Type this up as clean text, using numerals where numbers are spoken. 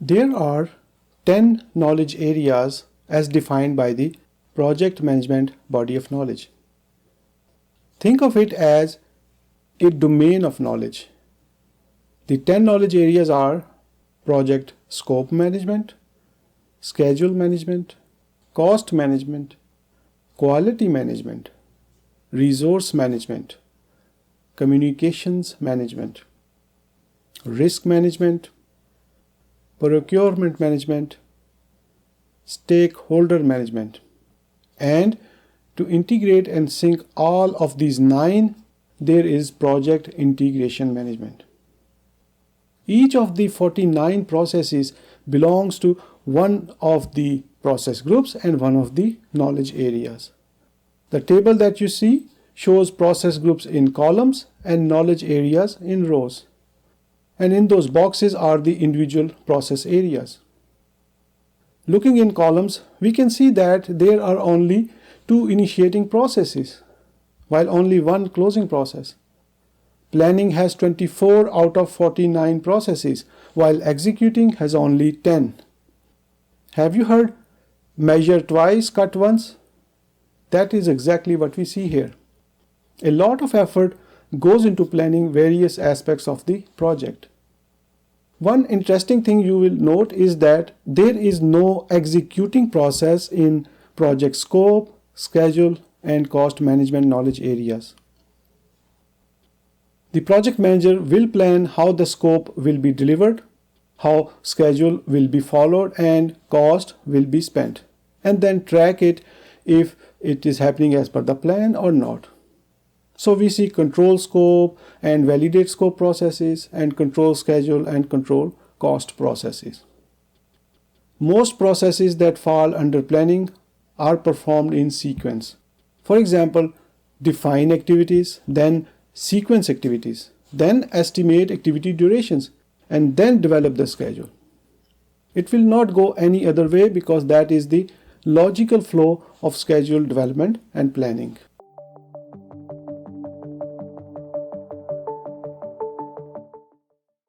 There are 10 knowledge areas as defined by the project management body of knowledge. Think of it as a domain of knowledge. The 10 knowledge areas are project scope management, schedule management, cost management, quality management, resource management, communications management, risk management, procurement management, stakeholder management. And to integrate and sync all of these 9, there is project integration management. Each of the 49 processes belongs to one of the process groups and one of the knowledge areas. The table that you see shows process groups in columns and knowledge areas in rows. And in those boxes are the individual process areas. Looking in columns, we can see that there are only 2 initiating processes, while only 1 closing process. Planning has 24 out of 49 processes, while executing has only 10. Have you heard measure twice, cut once? That is exactly what we see here. A lot of effort goes into planning various aspects of the project. One interesting thing you will note is that there is no executing process in project scope, schedule, and cost management knowledge areas. The project manager will plan how the scope will be delivered, how schedule will be followed, and cost will be spent, and then track it if it is happening as per the plan or not. So we see control scope and validate scope processes, and control schedule and control cost processes. Most processes that fall under planning are performed in sequence. For example, define activities, then sequence activities, then estimate activity durations, and then develop the schedule. It will not go any other way because that is the logical flow of schedule development and planning.